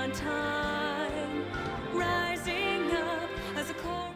on time, rising up as a chorus.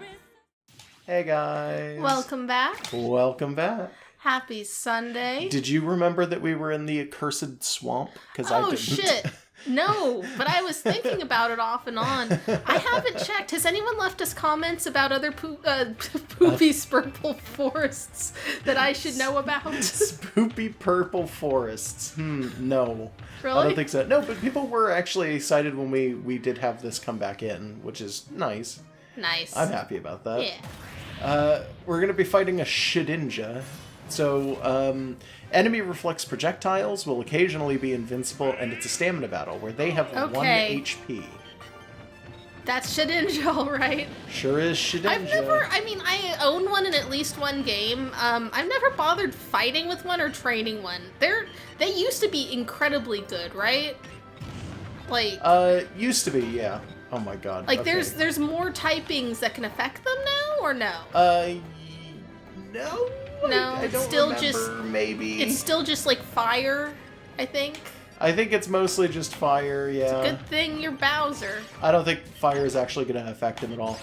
Hey guys. Welcome back. Welcome back. Happy Sunday. Did you remember that we were in the accursed swamp? Because I didn't. Shit. No, but I was thinking about it off and on. I haven't checked. Has anyone left us comments about other poopy purple forests that I should know about? Spoopy purple forests. No. Really? I don't think so. No, but people were actually excited when we did have this come back in, which is nice. Nice. I'm happy about that. Yeah. We're going to be fighting a Shedinja. So, enemy reflex projectiles will occasionally be invincible, and it's a stamina battle where they have 1 HP. That's Shedinja, all right. Sure is Shedinja. I own one in at least one game. I've never bothered fighting with one or training one. They used to be incredibly good, right? Like... used to be, yeah. Oh my god. Like, okay. there's more typings that can affect them now, or no? No. No, I don't still remember, just maybe. It's still just like fire, I think. I think it's mostly just fire, yeah. Good thing you're Bowser. I don't think fire is actually going to affect him at all.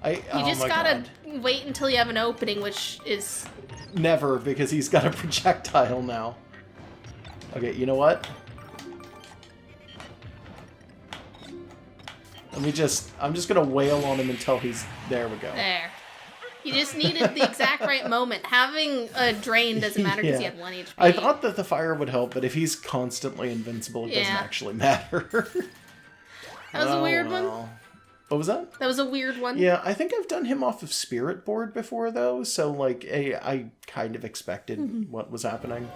You just gotta wait until you have an opening, which is... Never, because he's got a projectile now. Okay, you know what? I'm just gonna wail on him until he's... There we go. There. You just needed the exact right moment. Having a drain doesn't matter because you have 1 HP. I thought that the fire would help, but if he's constantly invincible, it doesn't actually matter. That was a weird one. What was that? That was a weird one. Yeah, I think I've done him off of Spirit Board before, though, so, like, I kind of expected what was happening.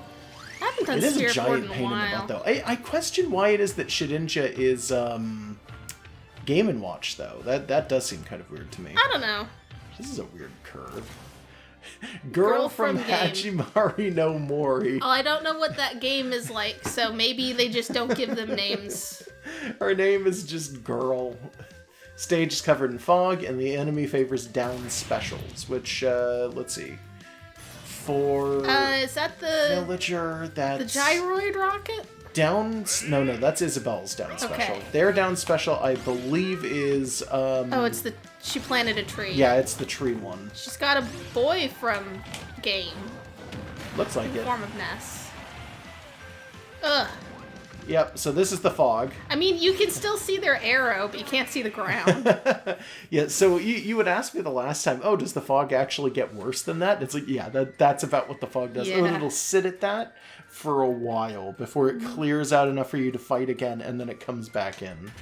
I haven't done It is a Spirit Board giant in a pain in the while. butt, though. I question why it is that Shedinja is, Game & Watch, though. That does seem kind of weird to me. I don't know. This is a weird curve. Girl from Hachimari no Mori. Oh, I don't know what that game is like, so maybe they just don't give them names. Her name is just Girl. Stage is covered in fog, and the enemy favors down specials, which, let's see. For... is that the... Villager, that's... The gyroid rocket? No, that's Isabel's down special. Their down special, I believe, is, Oh, it's the... She planted a tree. Yeah, it's the tree one. She's got a boy from game. Looks like in the it. form of Ness. Ugh. Yep, so this is the fog. I mean, you can still see their arrow, but you can't see the ground. Yeah, so you would ask me the last time, oh, does the fog actually get worse than that? It's like, yeah, that's about what the fog does. Yeah. It'll sit at that for a while before it clears out enough for you to fight again, and then it comes back in.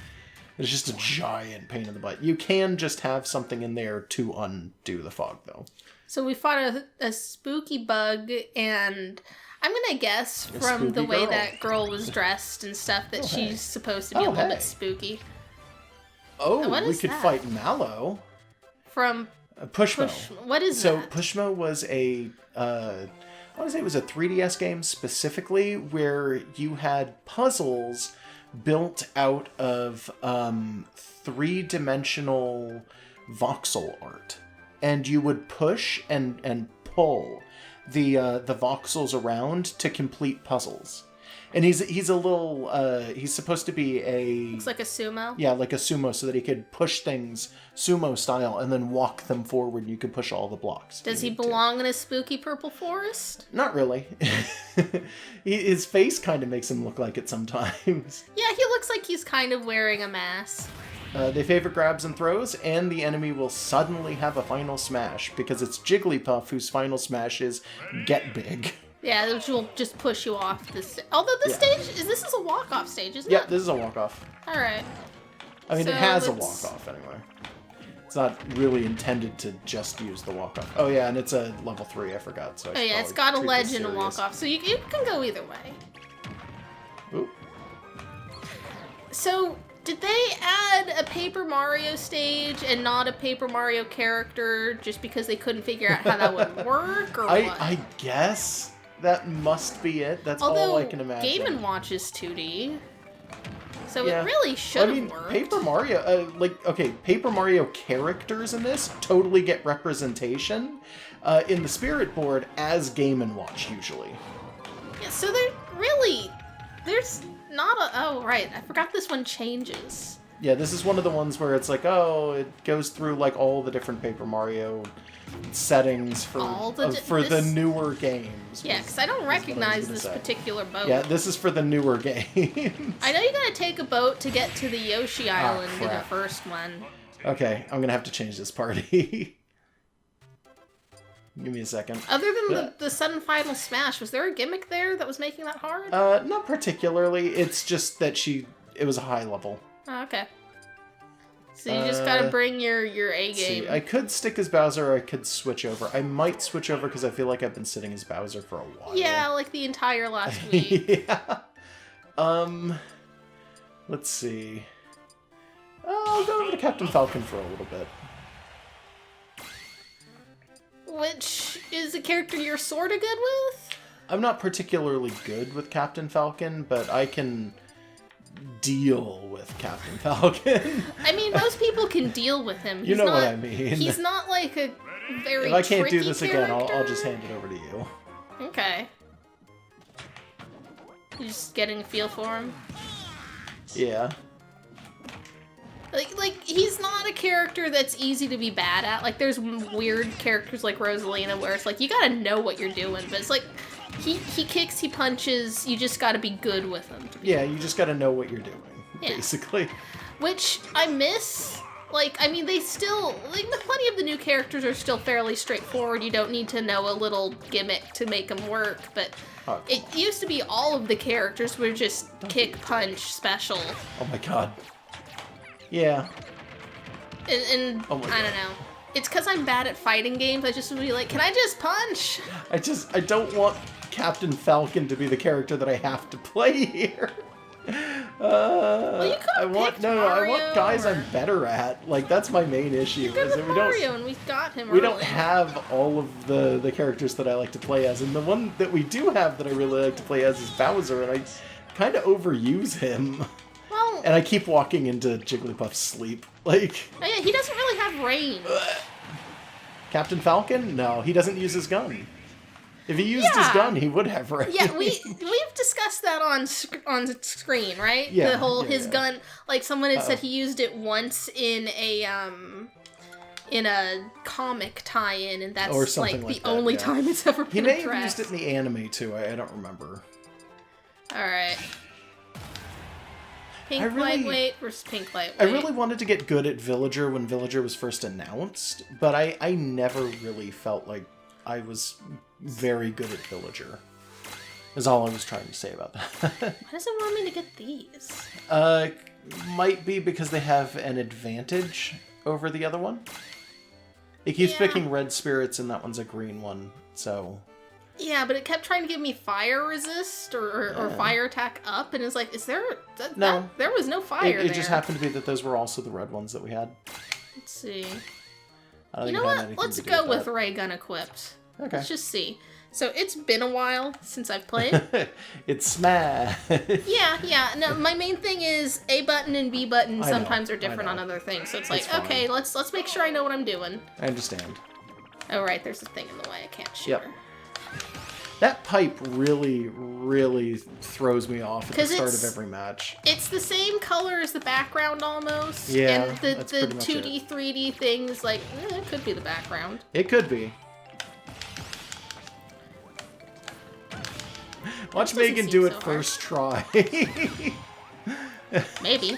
It's just a giant pain in the butt. You can just have something in there to undo the fog, though. So we fought a spooky bug, and I'm gonna guess from the way that girl was dressed and stuff that she's supposed to be a little bit spooky. Oh, we could fight Mallow. From Pushmo. What is that? So Pushmo was I want to say it was a 3DS game specifically where you had puzzles built out of 3-dimensional voxel art, and you would push and pull the voxels around to complete puzzles. And he's a little he's supposed to be looks like a sumo. Yeah, like a sumo, so that he could push things sumo style and then walk them forward, and you could push all the blocks. Does he belong in a spooky purple forest? Not really. His face kind of makes him look like it sometimes. Yeah, he looks like he's kind of wearing a mask. They favor grabs and throws, and the enemy will suddenly have a final smash, because it's Jigglypuff whose final smash is Get Big. Yeah, which will just push you off this. Although this stage this is a walk-off stage, isn't it? Yeah, this is a walk-off. All right. I mean, it has a walk-off anyway. It's not really intended to just use the walk-off. Oh yeah, and it's a level 3. I forgot. So it's got a ledge and a walk-off, so you can go either way. Ooh. So, did they add a Paper Mario stage and not a Paper Mario character just because they couldn't figure out how that would work, or what? I guess that must be it. That's all I can imagine. Game & Watch is 2D, so it really should have worked. Paper Mario, Paper Mario characters in this totally get representation in the Spirit Board as Game & Watch usually. Yeah, so they're really There's not a... Oh, right. I forgot this one changes. Yeah, this is one of the ones where it's like, oh, it goes through like all the different Paper Mario settings for the newer games. Yeah, because I don't recognize this particular boat. Yeah, this is for the newer games. I know you gotta take a boat to get to the Yoshi Island in the first one. Okay, I'm gonna have to change this party. Give me a second. Other than the sudden final smash, was there a gimmick there that was making that hard? Not particularly. It's just that it was a high level. Oh, okay. So you just gotta bring your A game. See, I could stick as Bowser or I could switch over. I might switch over because I feel like I've been sitting as Bowser for a while. Yeah, like the entire last week. Yeah. Let's see. I'll go over to Captain Falcon for a little bit. Which is a character you're sorta good with? I'm not particularly good with Captain Falcon, but I can deal with Captain Falcon. I mean, most people can deal with him. You know what I mean. He's not like a very If I can't do this tricky again, character. I'll just hand it over to you. Okay. You just getting a feel for him? Yeah. Like he's not a character that's easy to be bad at. Like there's weird characters like Rosalina where it's like you gotta know what you're doing, but it's like he kicks, he punches, you just gotta be good with him. Yeah, you just gotta know what you're doing, basically. Which I miss. Like, I mean, they still, like, plenty of the new characters are still fairly straightforward. You don't need to know a little gimmick to make them work, but it used to be all of the characters were just kick, punch, special. Oh my god. Yeah. And oh my God. I don't know. It's because I'm bad at fighting games. I just would be like, can I just punch? I don't want Captain Falcon to be the character that I have to play here. Well, you could have picked Mario, I want guys I'm better at. Like, that's my main issue. You're good with Mario, and we got him We don't have all of the characters that I like to play as, and the one that we do have that I really like to play as is Bowser, and I kind of overuse him. Well, and I keep walking into Jigglypuff's sleep. Like, oh yeah, he doesn't really have range. Captain Falcon? No, he doesn't use his gun. If he used his gun, he would have range. Yeah, we've discussed that on screen, right? Yeah, the whole his gun. Like someone had said he used it once in a comic tie-in, and that's like the only time it's ever been addressed. He may have used it in the anime too. I don't remember. All right. Pink Lightweight versus Pink Lightweight. I really wanted to get good at Villager when Villager was first announced, but I never really felt like I was very good at Villager. Is all I was trying to say about that. Why does it want me to get these? Might be because they have an advantage over the other one. It keeps picking red spirits and that one's a green one, so... Yeah, but it kept trying to give me fire resist or fire attack up, and it's like, is there... No. There was no fire there. It just happened to be that those were also the red ones that we had. Let's see. You know what? Let's go with ray gun equipped. Okay. Let's just see. So it's been a while since I've played. It's smash. Yeah. No, my main thing is A button and B button sometimes are different on other things. So it's like, okay, let's make sure I know what I'm doing. I understand. Oh right, there's a thing in the way. I can't shoot her. That pipe really, really throws me off at the start of every match. It's the same color as the background almost. Yeah, and the 2D, 3D things, like, it could be the background. It could be. Watch Megan do it first try. Maybe.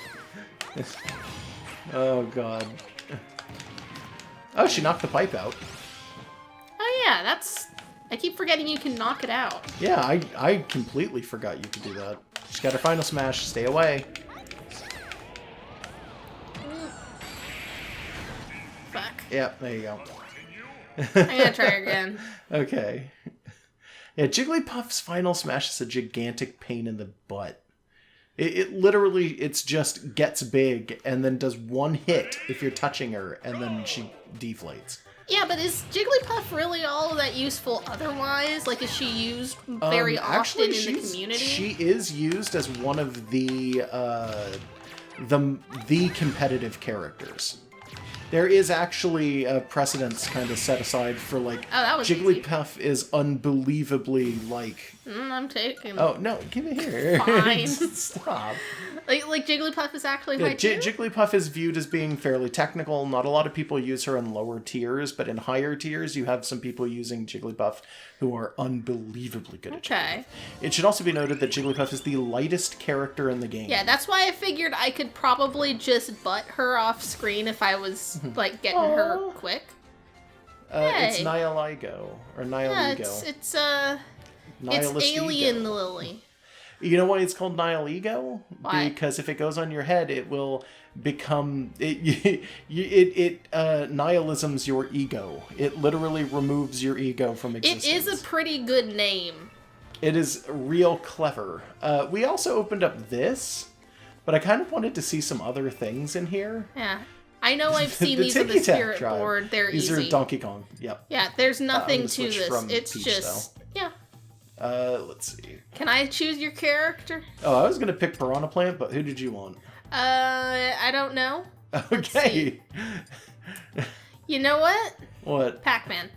Oh, God. Oh, she knocked the pipe out. Oh, yeah, I keep forgetting you can knock it out. Yeah, I completely forgot you could do that. She's got her final smash. Stay away. Fuck. Yep, there you go. I'm gonna try again. Okay. Yeah, Jigglypuff's final smash is a gigantic pain in the butt. It literally, it's just gets big and then does one hit if you're touching her, and then she deflates. Yeah, but is Jigglypuff really all that useful otherwise? Like, is she used very often in the community? She is used as one of the competitive characters. There is actually a precedence kind of set aside for, like, that was Jigglypuff is unbelievably, like, I'm taking. Oh, no, give it here. Fine. Stop. Like Jigglypuff is actually high tier? Jigglypuff is viewed as being fairly technical. Not a lot of people use her in lower tiers, but in higher tiers, you have some people using Jigglypuff who are unbelievably good at Jigglypuff. It should also be noted that Jigglypuff is the lightest character in the game. Yeah, that's why I figured I could probably just butt her off screen if I was, like, getting her quick. It's Nihiligo, or Nihiligo. Yeah, it's Alien Lily. You know why it's called Nihiligo? Why? Because if it goes on your head, it will become nihilisms your ego. It literally removes your ego from existence. It is a pretty good name. It is real clever. We also opened up this, but I kind of wanted to see some other things in here. Yeah. I know I've seen these on the Spirit board. They're these easy. These are Donkey Kong. Yep. Yeah, there's nothing to this. It's Peach, just... though. Yeah. Let's see. Can I choose your character? Oh, I was going to pick Piranha Plant, but who did you want? I don't know. Okay. You know what? What? Pac-Man.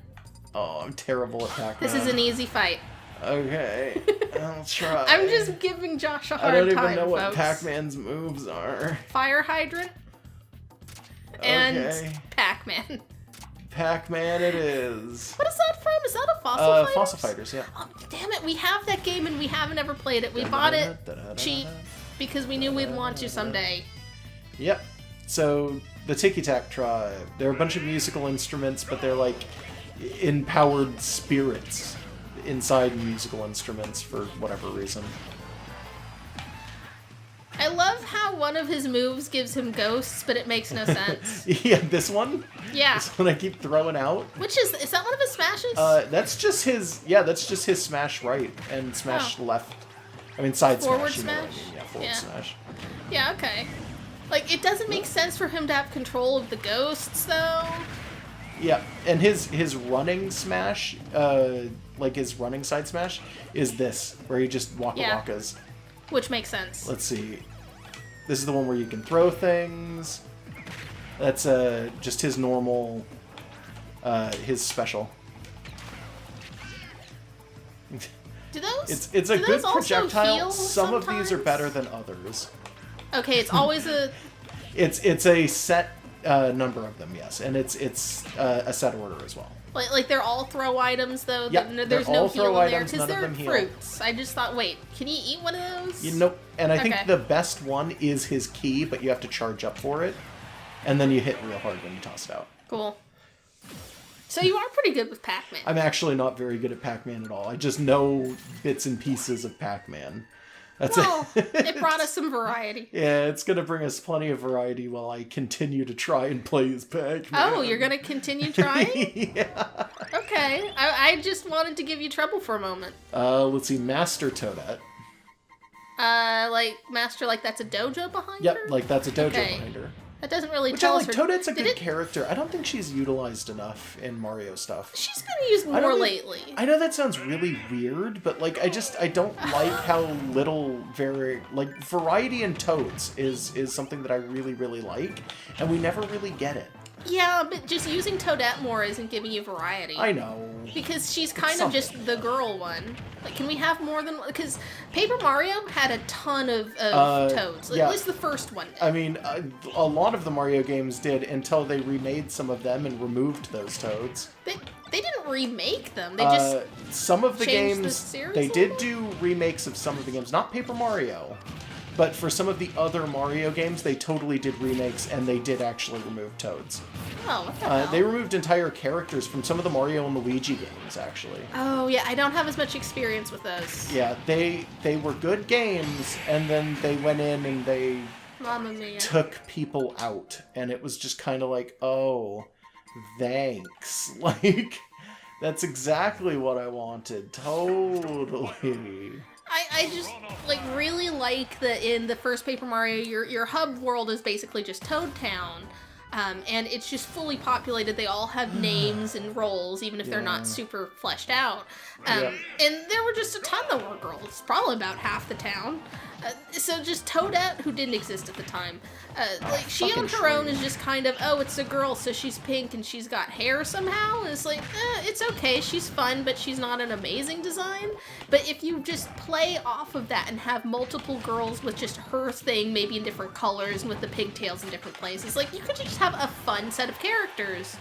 Oh, I'm terrible at Pac-Man. This is an easy fight. Okay. I'll try. I'm just giving Josh a hard time, I don't even know what folks. Pac-Man's moves are. Fire Hydrant. And okay. Pac-Man. Pac-Man it is. What is that from? Is that a Fossil Fighters? Fossil Fighters, yeah. Oh, damn it, we have that game and we haven't ever played it. We bought it cheap because we knew we'd want to someday. Yep. So, the Tiki Tac Tribe. They're a bunch of musical instruments, but they're like empowered spirits inside musical instruments for whatever reason. I love how one of his moves gives him ghosts, but it makes no sense. Yeah, this one? Yeah. This one I keep throwing out. Which is that one of his smashes? That's just his smash right and smash left. I mean, side forward smash. Smash? You know what I mean. Yeah, forward smash. Yeah, okay. Like, it doesn't make sense for him to have control of the ghosts, though. Yeah, and his running smash, like his running side smash, is this, where he just waka-wakas. Which makes sense. Let's see. This is the one where you can throw things. That's just his normal, his special. Do those? It's a good projectile. Heal Some sometimes? of these are better than others. Okay, it's always a. It's a set number of them, yes, and it's a set order as well. Like they're all throw items though. Yeah, there's they're no all heal throw in there items, because none of they're them heal. fruits. I just thought, wait, can you eat one of those? Nope. And I think Okay. the best one is his key, but you have to charge up for it, and then you hit real hard when you toss it out. Cool. So you are pretty good with Pac-Man. I'm actually not very good at Pac-Man at all. I just know bits and pieces of Pac-Man. That's it brought us some variety. Yeah, it's gonna bring us plenty of variety while I continue to try and play as Pac-Man. Oh, you're gonna continue trying? Yeah. Okay. I just wanted to give you trouble for a moment. Let's see, Master Toadette. Like Master, like that's a dojo behind Yep, her? like that's a dojo Okay. behind her. That doesn't really Which I tell like. us her... Toadette's a good character. I don't think she's utilized enough in Mario stuff. She's been used more lately. I know that sounds really weird, but like I don't like how little variety in Toads is something that I really, really like, and we never really get it. Yeah, but just using Toadette more isn't giving you variety. I know. Because she's kind of just the girl one. Like, can we have more than... Because Paper Mario had a ton of Toads. Yeah. At least the first one did. I mean, a lot of the Mario games did until they remade some of them and removed those Toads. They didn't remake them. They just some of the changed the games, series they a did little? do remakes of some of the games. Not Paper Mario. But for some of the other Mario games, they totally did remakes, and they did actually remove Toads. Oh, what the hell? They removed entire characters from some of the Mario and Luigi games, actually. Oh, yeah, I don't have as much experience with those. Yeah, they were good games, and then they went in and they Mamma mia. took people out, and it was just kind of like, oh, thanks. Like, that's exactly what I wanted. Totally. I just, like, really like that in the first Paper Mario, your hub world is basically just Toad Town. And it's just fully populated. They all have names and roles, even if they're not super fleshed out. And there were just a ton that were girls, probably about half the town. So just Toadette, who didn't exist at the time, like she on fucking her own true. is just kind of, oh, it's a girl, so she's pink and she's got hair somehow. And it's like, it's okay, she's fun, but she's not an amazing design. But if you just play off of that and have multiple girls with just her thing, maybe in different colors and with the pigtails in different places, like you could just have a fun set of characters.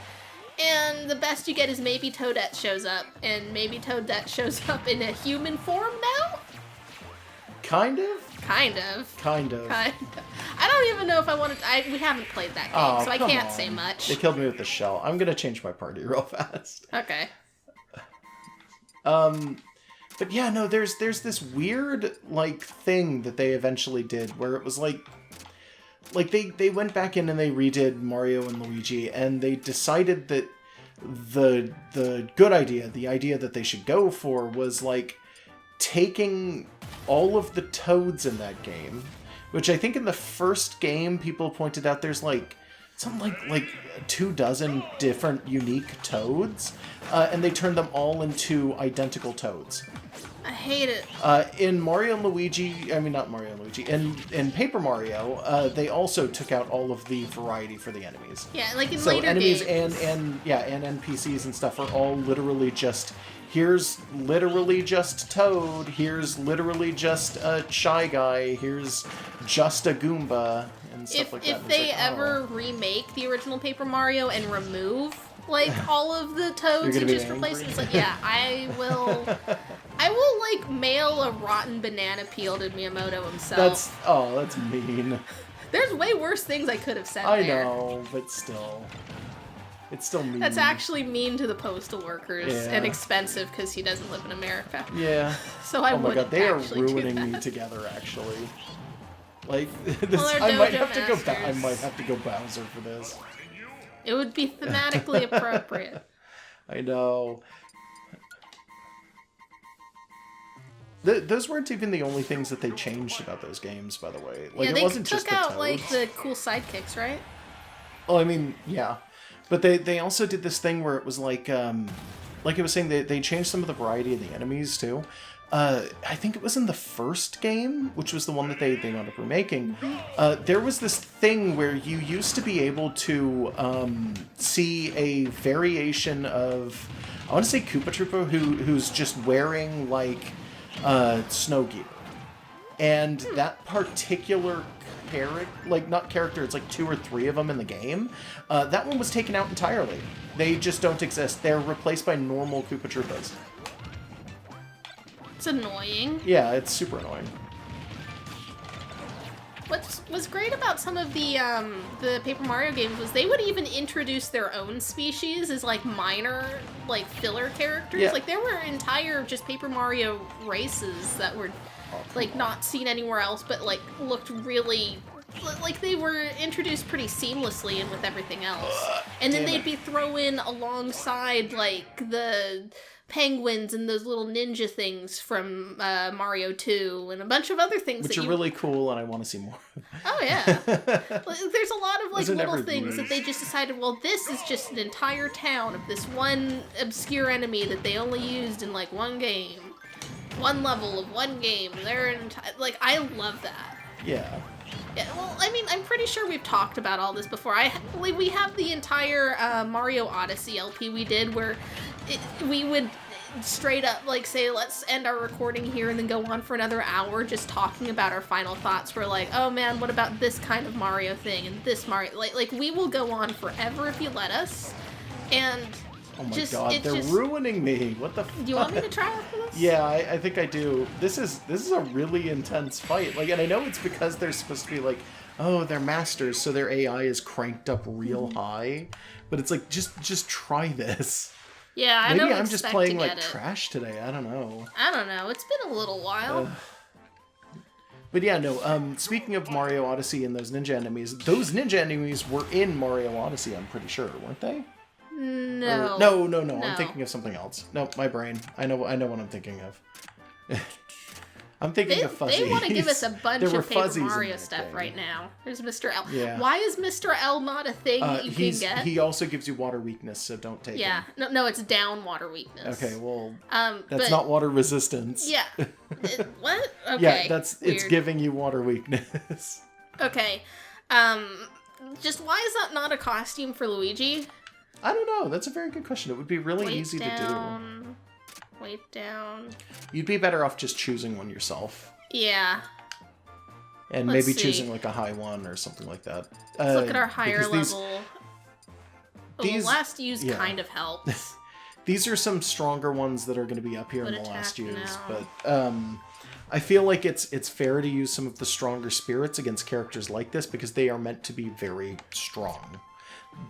And the best you get is maybe Toadette shows up, and maybe Toadette shows up in a human form now? Kind of? Kind of. Kind of. I don't even know if I wanted to, we haven't played that game, so I come can't on. say much. They killed me with the shell. I'm gonna change my party real fast. Okay. But yeah, no, there's this weird, like, thing that they eventually did where it was like they went back in and they redid Mario and Luigi, and they decided that the good idea, the idea that they should go for was, like, taking all of the Toads in that game, which I think in the first game people pointed out there's, like, something like 24 different unique Toads, and they turned them all into identical Toads. I hate it. In Mario and Luigi, I mean not Mario and Luigi, in Paper Mario, they also took out all of the variety for the enemies. Yeah, like in So later enemies games. and NPCs and stuff are all literally just, here's literally just Toad, here's literally just a Shy Guy, here's just a Goomba, and stuff like that. If And they it's like, ever remake the original Paper Mario and remove like all of the You're Toads gonna and be just replace angry? it, it's like, yeah, I will like mail a rotten banana peel to Miyamoto himself. That's mean. There's way worse things I could have said I there. know, but still. It's still mean. That's actually mean to the postal workers Yeah. and expensive because he doesn't live in America. Yeah. So I Oh my wouldn't god, they are actually do ruining that. me together, actually. Like, this, they're I might dojo have to go. I masters. might have to go Bowser for this. It would be thematically appropriate. I know. Those weren't even the only things that they changed about those games, by the way. Like, Yeah, it they wasn't took just the out Toads. like the cool sidekicks, right? Well, I mean, yeah, but they also did this thing where it was like I was saying, they changed some of the variety of the enemies too. I think it was in the first game, which was the one that they wound up remaking. There was this thing where you used to be able to see a variation of, I want to say Koopa Troopa, who's just wearing like snow gear, and that particular not character, it's like 2 or 3 of them in the game. That one was taken out entirely. They just don't exist. They're replaced by normal Koopa Troopas. It's annoying. Yeah, it's super annoying. What was great about some of the Paper Mario games was they would even introduce their own species as like minor like filler characters. Yeah. Like there were entire just Paper Mario races that were like not seen anywhere else, but like looked really like they were introduced pretty seamlessly and with everything else. And then damn they'd it. be thrown in alongside like the penguins and those little ninja things from Mario 2 and a bunch of other things Which that are you really cool, and I want to see more. Oh yeah. Like, there's a lot of like Those are little never things that used. they just decided, well, this is just an entire town of this one obscure enemy that they only used in like one game. One level of one game. Like I love that. Yeah. Yeah, well, I mean, I'm pretty sure we've talked about all this before. We have the entire Mario Odyssey LP we did where we would straight up like say, let's end our recording here and then go on for another hour just talking about our final thoughts. We're like, oh man, what about this kind of Mario thing and this Mario? Like we will go on forever if you let us. And Oh my just, god, it's they're just, ruining me. What the do you want me to try after this? Yeah, I think I do. This is a really intense fight. Like, and I know it's because they're supposed to be like, oh, they're masters, so their AI is cranked up real high. But it's like, just try this. Yeah, I Maybe don't I'm just expect playing to like get it. trash today. I don't know. I don't know. It's been a little while. But yeah, no. Speaking of Mario Odyssey and those ninja enemies were in Mario Odyssey. I'm pretty sure, weren't they? No. No. I'm thinking of something else. Nope, my brain. I know what I'm thinking of. I'm thinking of Fuzzy. They want to give us a bunch There were of Paper fuzzies in Mario that stuff thing. right now. There's Mr. L. Yeah. Why is Mr. L not a thing that you can get? He also gives you water weakness, so don't take Yeah. it. No, it's down water weakness. Okay, well, That's that's not water resistance. Yeah. What? Okay. Yeah, it's weird. giving you water weakness. Okay. Just why is that not a costume for Luigi? I don't know. That's a very good question. It would be really easy to Weight down. do. You'd be better off just choosing one yourself. Yeah. And Let's maybe see. choosing like a high one or something like that. Let's look at our higher because level. these- the last use yeah. kind of helps. These are some stronger ones that are going to be up here But in the last attack use, now. but I feel like it's fair to use some of the stronger spirits against characters like this because they are meant to be very strong.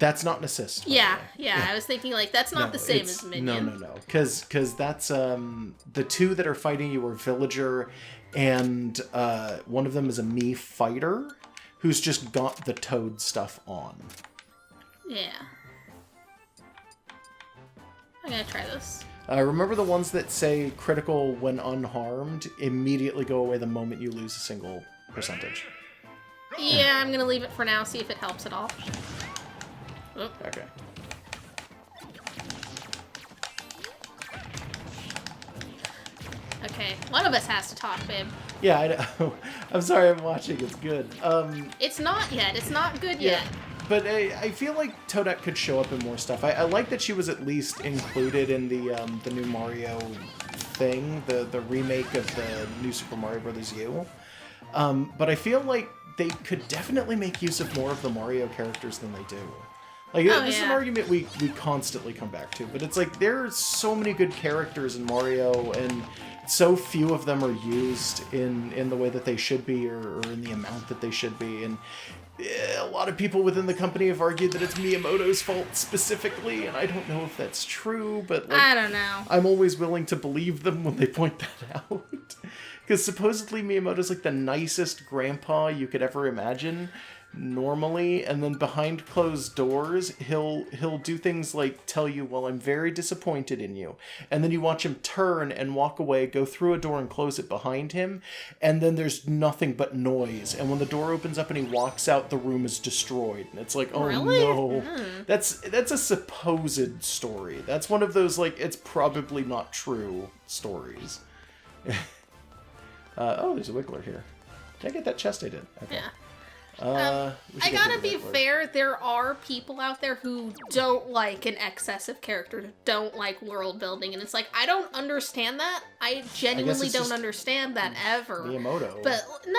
That's not an assist. by the Yeah, way. yeah. I was thinking like that's not the same as Minion. No. Because that's the two that are fighting you are Villager, and one of them is a Mii fighter who's just got the Toad stuff on. Yeah. I'm gonna try this. Remember the ones that say critical when unharmed immediately go away the moment you lose a single percentage. Yeah, I'm gonna leave it for now. See if it helps at all. Oh. Okay. Okay, one of us has to talk, babe. Yeah, I know. I'm sorry I'm watching. It's good. It's not yet. It's not good Yeah. yet. But I feel like Toadette could show up in more stuff. I like that she was at least included in the new Mario thing, the remake of the new Super Mario Bros. U. But I feel like they could definitely make use of more of the Mario characters than they do. Like, this is an argument we constantly come back to, but it's like there are so many good characters in Mario, and so few of them are used in the way that they should be, or in the amount that they should be, and a lot of people within the company have argued that it's Miyamoto's fault specifically, and I don't know if that's true, but like, I don't know. I'm always willing to believe them when they point that out. Because supposedly Miyamoto's like the nicest grandpa you could ever imagine normally, and then behind closed doors he'll do things like tell you, well, I'm very disappointed in you, and then you watch him turn and walk away, go through a door and close it behind him, and then there's nothing but noise, and when the door opens up and he walks out, the room is destroyed, and it's like, oh Really? no. That's a supposed story. That's one of those like it's probably not true stories. Oh, there's a Wiggler here. Did I get that chest? I did. Okay. Yeah. We should I get gotta to the be Wiggler. fair, there are people out there who don't like an excess of characters, don't like world building, and it's like, I don't understand that. I genuinely it's don't just understand that ever. Miyamoto. But no,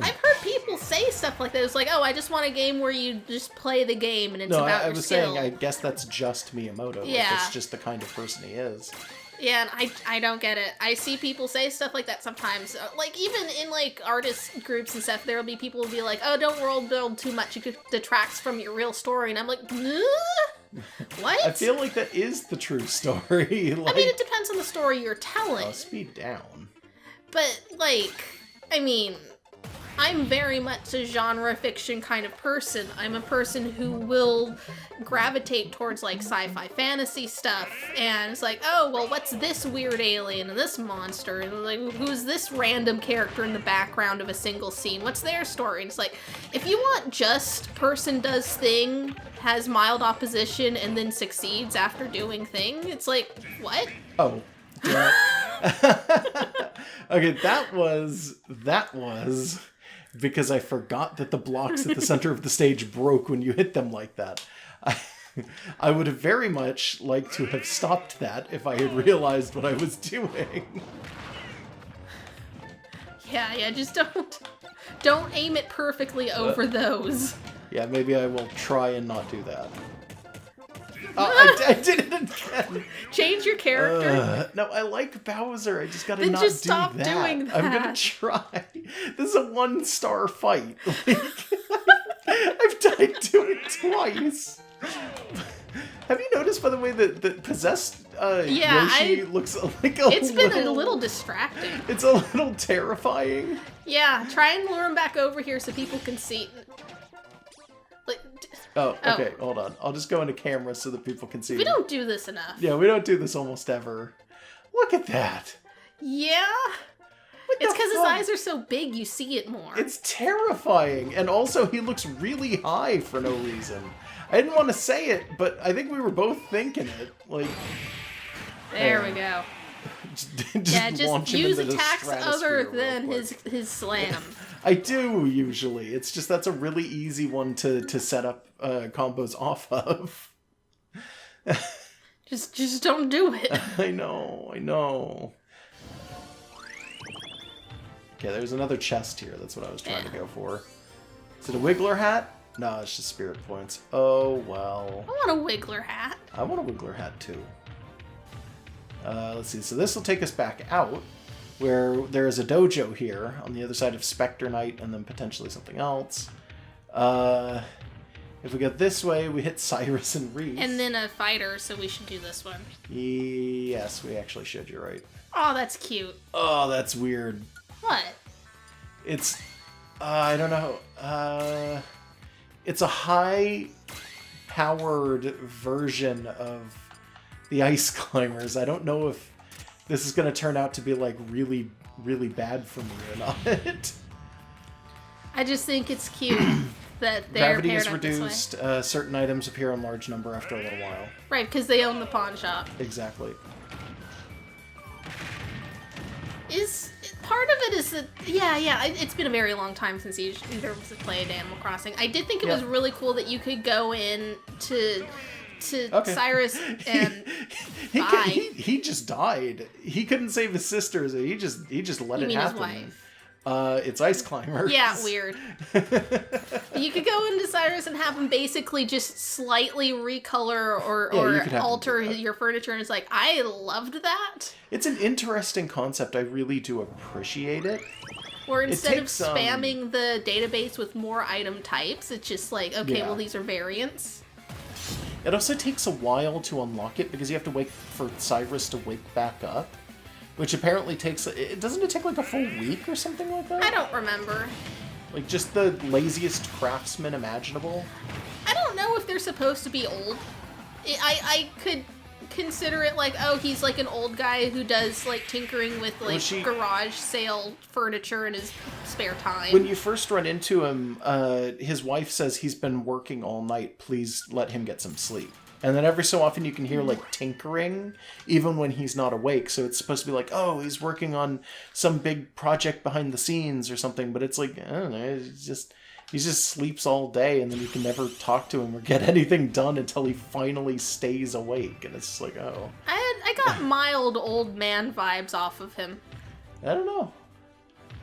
I've heard people say stuff like that. It's like, oh, I just want a game where you just play the game and it's no, about I your was skill. saying, I guess that's just Miyamoto. Like, Yeah. it's just the kind of person he is. Yeah, and I don't get it. I see people say stuff like that sometimes. Like, even in, like, artist groups and stuff, there'll be people who'll be like, oh, don't world build too much. It detracts from your real story. And I'm like, what? I feel like that is the true story. Like, I mean, it depends on the story you're telling. speed down. But, like, I mean, I'm very much a genre fiction kind of person. I'm a person who will gravitate towards, like, sci-fi fantasy stuff. And it's like, oh, well, what's this weird alien and this monster? And, like, who's this random character in the background of a single scene? What's their story? And it's like, if you want just person does thing, has mild opposition, and then succeeds after doing thing, it's like, what? Oh. Yeah. Okay, that was because I forgot that the blocks at the center of the stage broke when you hit them like that. I would have very much liked to have stopped that if I had realized what I was doing. Yeah, just don't aim it perfectly over those. Yeah, maybe I will try and not do that. Oh, I did it again! Change your character. No, I like Bowser. I just gotta Then not just do stop that. doing I'm gonna that. try. This is a 1-star fight. Like, I've died to it twice. Have you noticed, by the way, that possessed Yoshi looks like a It's been a little distracting. It's a little terrifying. Yeah, try and lure him back over here so people can see. Like, Oh, okay, hold on. I'll just go into camera so that people can see. we don't do this enough. Yeah, we don't do this almost ever. Look at that. Yeah? It's because his eyes are so big, you see it more. It's terrifying. And also, he looks really high for no reason. I didn't want to say it, but I think we were both thinking it. Like, there we go. just just use into the attacks other stratosphere than real quick. his slam. I do, usually. It's just that's a really easy one to set up combos off of. Just don't do it. I know. Okay, there's another chest here. That's what I was trying to go for. Is it a Wiggler hat? No, it's just spirit points. Oh, well. I want a Wiggler hat. I want a Wiggler hat, too. Let's see. So this will take us back out, where there is a dojo here on the other side of Spectre Knight, and then potentially something else. If we go this way, we hit Cyrus and Reese. And then a fighter, so we should do this one. Yes, we actually should. You're right. Oh, that's cute. Oh, that's weird. What? It's... I don't know. It's a high-powered version of the Ice Climbers. I don't know if this is going to turn out to be, like, really, really bad for me or not. I just think it's cute that they're Gravity paired is up this way. reduced. Certain items appear in large number after a little while. Right, because they own the pawn shop. Exactly. Part of it is that, it's been a very long time since either of us have played Animal Crossing. I did think it was really cool that you could go in to Cyrus and he just died. He couldn't save his sisters. He just let it happen. His wife? It's Ice Climbers. Yeah, weird. You could go into Cyrus and have him basically just slightly recolor or alter your furniture, and it's like, I loved that. It's an interesting concept. I really do appreciate it. Or instead of spamming the database with more item types, it's just like, okay, well, these are variants. It also takes a while to unlock it because you have to wait for Cyrus to wake back up. Which apparently takes... Doesn't it take like a full week or something like that? I don't remember. Like just the laziest craftsman imaginable? I don't know if they're supposed to be old. I could consider it like, oh, he's like an old guy who does like tinkering with like garage sale furniture in his spare time. When you first run into him, his wife says he's been working all night. Please let him get some sleep. And then every so often you can hear, like, tinkering, even when he's not awake. So it's supposed to be like, oh, he's working on some big project behind the scenes or something. But it's like, I don't know, he just sleeps all day, and then you can never talk to him or get anything done until he finally stays awake. And it's just like, oh. I got mild old man vibes off of him. I don't know.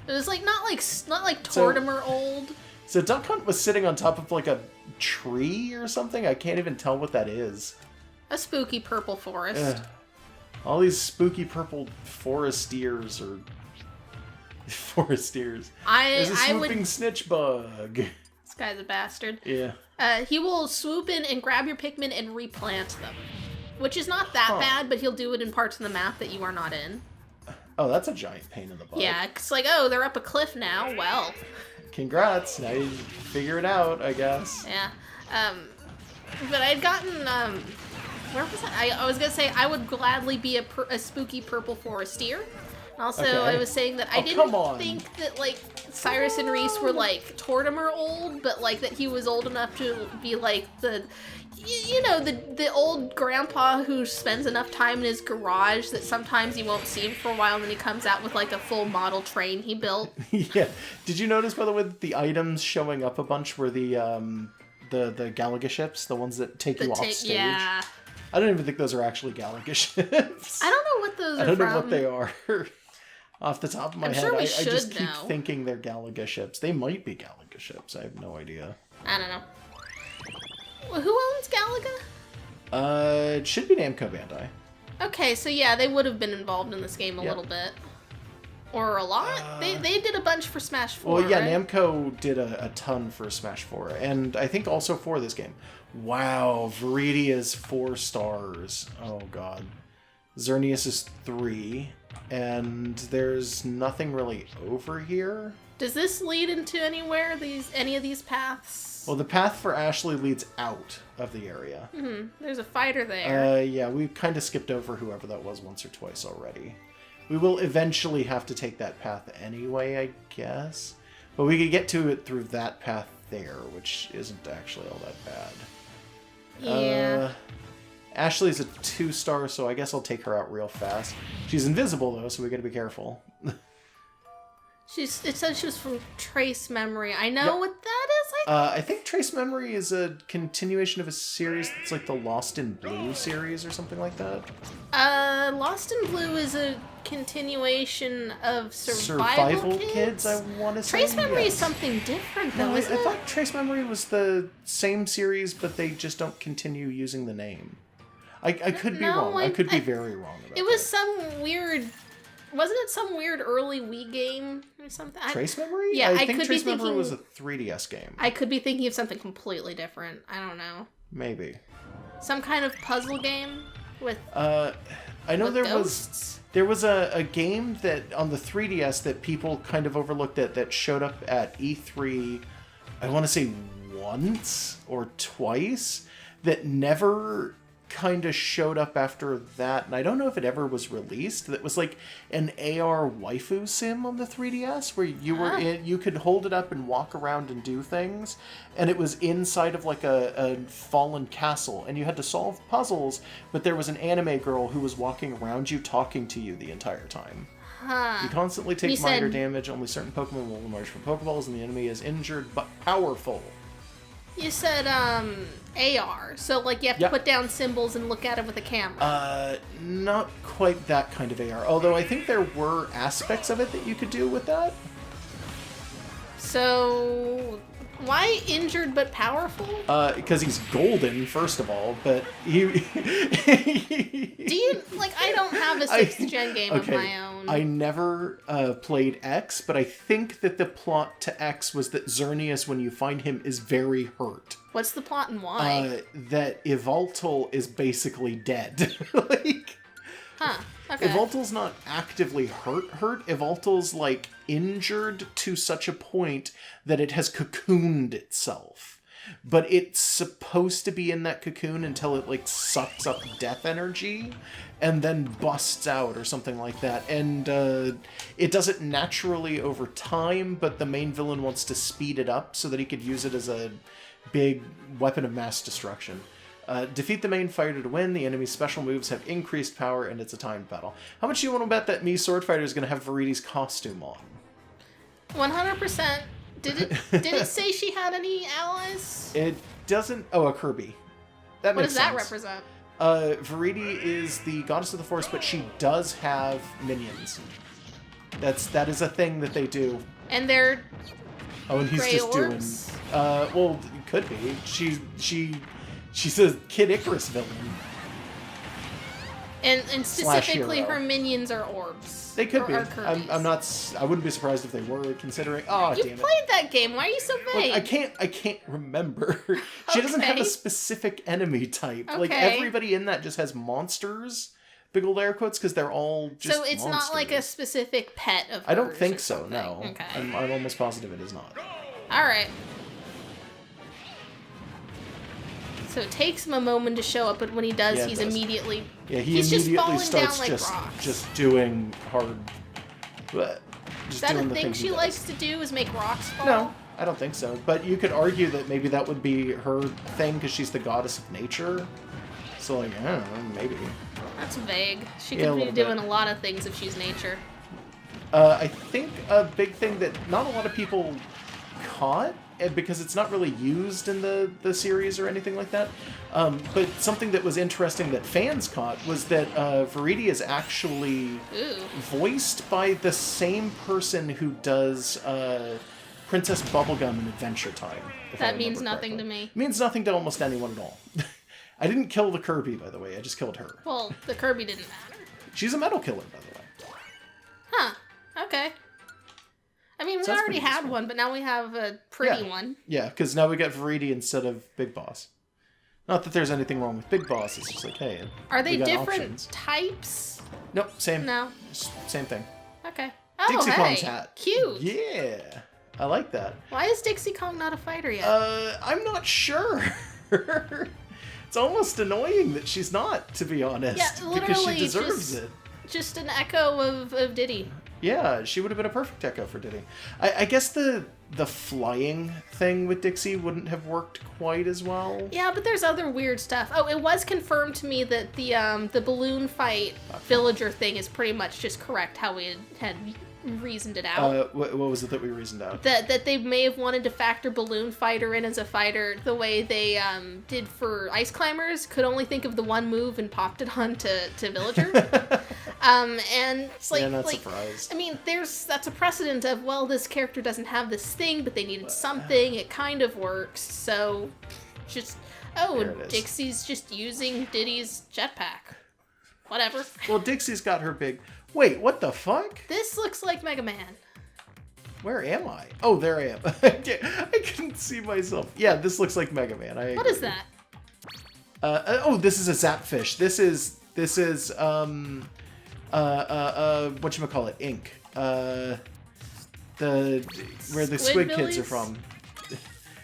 It was like, not like Tortimer old. So Duck Hunt was sitting on top of, like, a tree or something? I can't even tell what that is. A spooky purple forest. All these spooky purple foresteers or... Foresteers. There's a swooping snitch bug. This guy's a bastard. Yeah. He will swoop in and grab your Pikmin and replant them. Which is not that bad, but he'll do it in parts of the map that you are not in. Oh, that's a giant pain in the butt. Yeah, it's like, oh, they're up a cliff now. Well... Congrats. Now you figure it out, I guess. Yeah. But I'd gotten, where was I was going to say I would gladly be a spooky purple forestier. Also, I was saying that I didn't think that, like, Cyrus and Reese were, like, Tortimer old, but, like, that he was old enough to be, like, the old grandpa who spends enough time in his garage that sometimes you won't see him for a while, and then he comes out with, like, a full model train he built. Yeah. Did you notice, by the way, that the items showing up a bunch were the Galaga ships, the ones that take you off stage? Yeah. I don't even think those are actually Galaga ships. I don't know what those are I don't from. know what they are. Off the top of my head, sure I just keep know. thinking they're Galaga ships. They might be Galaga ships. I have no idea. I don't know. Well, who owns Galaga? It should be Namco Bandai. Okay, so yeah, they would have been involved in this game a little bit. Or a lot? They did a bunch for Smash 4, Well, yeah, right? Namco did a ton for Smash 4, and I think also for this game. Wow, Viridia's 4 stars. Oh, God. Xerneas is 3, and there's nothing really over here. Does this lead into anywhere, any of these paths? Well, the path for Ashley leads out of the area. There's a fighter there. Yeah, we kind of skipped over whoever that was once or twice already. We will eventually have to take that path anyway, I guess. But we could get to it through that path there, which isn't actually all that bad. Yeah. Ashley's a 2-star, so I guess I'll take her out real fast. She's invisible, though, so we gotta be careful. It said she was from Trace Memory. I know what that is, I think Trace Memory is a continuation of a series that's like the Lost in Blue series or something like that. Lost in Blue is a continuation of Survival Kids? I want to say. Trace Memory is yes. something different, though, No, isn't I it? thought Trace Memory was the same series, but they just don't continue using the name. I could be wrong. I could be very wrong about it. It was that. some weird... Wasn't it some weird early Wii game or something? Trace Memory? Yeah, I think could Trace be Memory thinking... was a 3DS game. I could be thinking of something completely different. I don't know. Maybe. Some kind of puzzle game with I know with there ghosts? There was a game that on the 3DS that people kind of overlooked that showed up at E3, I want to say once or twice, that never kind of showed up after that, and I don't know if it ever was released. That was like an AR waifu sim on the 3DS where you were you could hold it up and walk around and do things, and it was inside of like a fallen castle, and you had to solve puzzles, but there was an anime girl who was walking around you talking to you the entire time. You constantly take minor damage, only certain Pokemon will emerge from Pokeballs, and the enemy is injured but powerful. You said AR, so like you have to put down symbols and look at it with a camera. Not quite that kind of AR, although I think there were aspects of it that you could do with that. So why injured but powerful? Because he's golden, first of all, but he... Do you, like, I don't have a 6th gen game of my own. I never played X, but I think that the plot to X was that Xerneas, when you find him, is very hurt. What's the plot and why? That Yveltal is basically dead. Like... Okay. Yveltal's not actively hurt. Yveltal's, like, injured to such a point that it has cocooned itself. But it's supposed to be in that cocoon until it, like, sucks up death energy and then busts out or something like that. And it does it naturally over time, but the main villain wants to speed it up so that he could use it as a big weapon of mass destruction. Defeat the main fighter to win. The enemy's special moves have increased power, and it's a timed battle. How much do you want to bet that Mii Sword Fighter is going to have Viridi's costume on? 100%. Did it say she had any allies? It doesn't... Oh, a Kirby. That makes sense. What does that represent? Viridi is the goddess of the force, but she does have minions. That is a thing that they do. And they're Oh, and he's gray just orbs? doing... well, it could be. She's a Kid Icarus villain. And specifically, hero. her minions are orbs. They could be. Kirby's. I'm not. I wouldn't be surprised if they were, considering. Oh, You damn it! played that game. Why are you so vague? Look, I can't remember. She doesn't have a Okay. specific enemy type. Like Okay. everybody in that just has monsters. Big old air quotes because they're all just. So it's not like a specific pet of. I don't hers think or so. something. No. Okay. I'm almost positive it is not. All right. So it takes him a moment to show up, but when he does, Yeah, it he's does. immediately. Yeah, he he's just immediately falling down starts like rocks. just doing hard. Just Is that doing a the thing he she does. likes to do? Is make rocks fall? No, I don't think so. But you could argue that maybe that would be her thing because she's the goddess of nature. So, like, I don't know, maybe. That's vague. She Yeah, could a be little bit. doing a lot of things if she's nature. I think a big thing that not a lot of people caught, because it's not really used in the series or anything like that, but something that was interesting that fans caught was that Viridi is actually Ooh. voiced by the same person who does Princess Bubblegum in Adventure Time. if I That means remember nothing to correctly. me. It means nothing to almost anyone at all. I didn't kill the Kirby, by the way. I just killed her. Well, the Kirby didn't matter. She's a metal killer, by the way. Huh. Okay. I mean, we So that's already pretty had useful. one, but now we have a pretty Yeah. one. Yeah, because now we got Viridi instead of Big Boss. Not that there's anything wrong with Big Boss. It's just like, hey, Are they we got different options. types? Nope, same. No. Same thing. Okay. Oh, Dixie hey. Kong's hat. Cute. Yeah, I like that. Why is Dixie Kong not a fighter yet? I'm not sure. It's almost annoying that she's not, to be honest. Yeah, because literally she deserves just- it. just an echo of Diddy. Yeah, she would have been a perfect echo for Diddy. I guess the flying thing with Dixie wouldn't have worked quite as well. Yeah, but there's other weird stuff. Oh, it was confirmed to me that the balloon fight villager thing is pretty much just correct how we had reasoned it out. What was it that we reasoned out? That they may have wanted to factor balloon fighter in as a fighter the way they did for ice climbers. Could only think of the one move and popped it on to villager. And it's like, yeah, not surprised. I mean, that's a precedent of, well, this character doesn't have this thing, but they needed something. It kind of works. So just, Dixie's just using Diddy's jetpack. Whatever. Well, Dixie's got her big... Wait, what the fuck? This looks like Mega Man. Where am I? Oh, there I am. I couldn't see myself. Yeah, this looks like Mega Man. What is that? This is a Zapfish. This is whatchamacallit, Ink. Where the Squid Kids are from.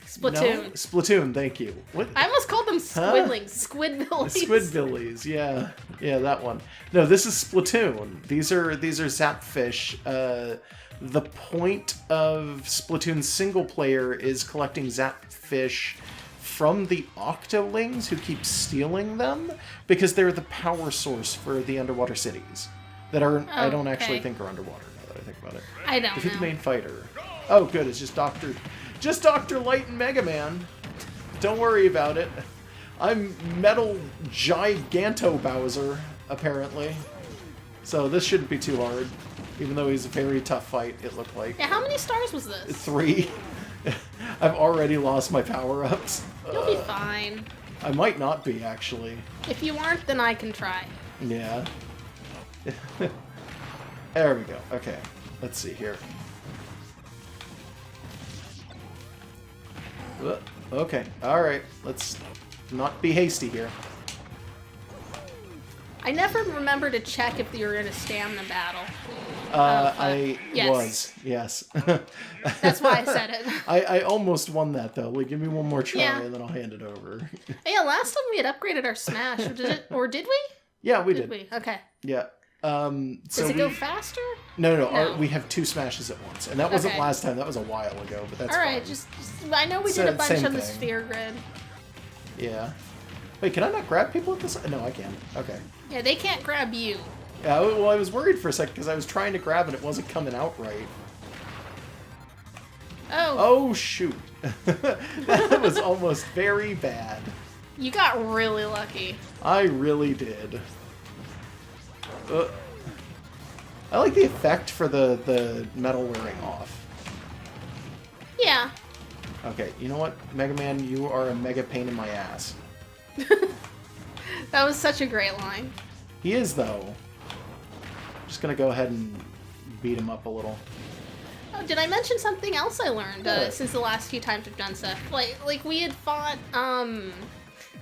Splatoon. No? Splatoon, thank you. What? I almost called them Squidlings. Squidbillies. Squidbillies, yeah. Yeah, that one. No, this is Splatoon. These are Zapfish. The point of Splatoon single player is collecting Zapfish from the Octolings who keep stealing them because they're the power source for the underwater cities that are I don't actually think are underwater now that I think about it. I don't Defeat know. the main fighter. Oh, good. It's just Dr. Light and Mega Man. Don't worry about it. I'm Metal Giganto Bowser, apparently. So this shouldn't be too hard. Even though he's a very tough fight, it looked like. Yeah, how many stars was this? 3. I've already lost my power-ups. You'll be fine. I might not be, actually. If you aren't, then I can try. Yeah. There we go. Okay. Let's see here. Okay. Alright. Let's not be hasty here. I never remember to check if you're in a stamina battle. I yes. was. Yes. That's why I said it. I almost won that, though. Like, give me one more try, Yeah. and then I'll hand it over. Yeah, last time we had upgraded our Smash. Or did we? Yeah, we did. we? Okay. Yeah. Does So it go faster? No. We have 2 smashes at once, and that wasn't Okay. last time. That was a while ago, but that's Alright, fine. just I know we So, did a bunch same on the thing. sphere grid. Yeah. Wait, can I not grab people at this? No, I can. Okay. Yeah, they can't grab you. Yeah, well, I was worried for a second because I was trying to grab and it wasn't coming out right. Oh, Oh, shoot. That was almost very bad. you got really lucky. I really did. I like the effect for the metal wearing off. Yeah. Okay, you know what, Mega Man, you are a mega pain in my ass. That was such a great line. He is, though. Just gonna go ahead and beat him up a little. Oh, did I mention something else I learned What? since the last few times we've done stuff? Like we had fought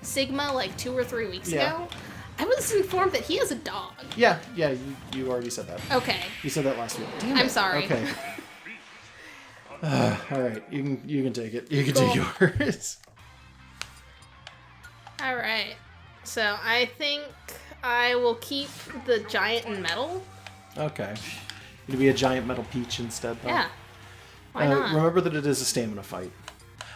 Sigma like 2 or 3 weeks Yeah. ago. I was informed that he has a dog. Yeah, you already said that. Okay. You said that last week. Damn I'm it. sorry. Okay. All right, you can take it. You can Cool. take yours. All right. So I think I will keep the giant in metal. Okay. It'll be a giant metal peach instead, though. Yeah. Why not? Remember that it is a stamina fight.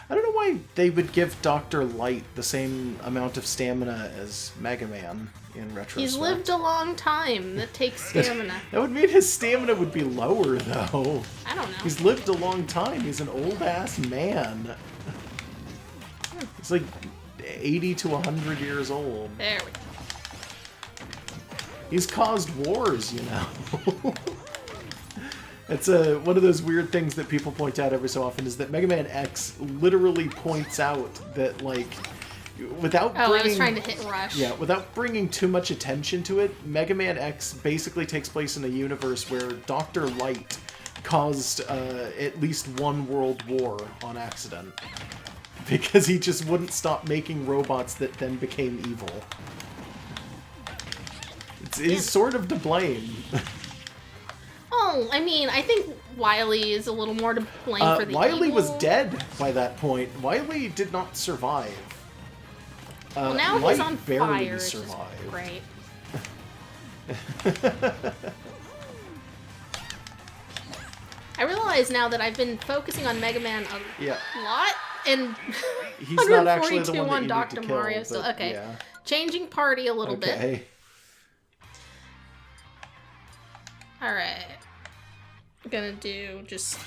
I don't know why they would give Dr. Light the same amount of stamina as Mega Man in retrospect. He's lived a long time. That takes stamina. That would mean his stamina would be lower, though. I don't know. He's lived a long time. He's an old-ass man. He's like 80 to 100 years old. There we go. He's caused wars, you know. It's one of those weird things that people point out every so often is that Mega Man X literally points out that, like, without Oh, bringing... I was trying to hit Rush. Yeah, without bringing too much attention to it, Mega Man X basically takes place in a universe where Dr. Light caused at least one world war on accident. Because he just wouldn't stop making robots that then became evil. He's sort of to blame. Oh, I mean, I think Wily is a little more to blame for the Wily evil. was dead by that point. Wily did not survive. Well, now Light he's on barely fire. It's just survived. great. I realize now that I've been focusing on Mega Man a lot, and he's not actually the one that you need Dr. to kill. Mario But, still. Okay, yeah. changing party a little bit. Okay. All right, I'm gonna do just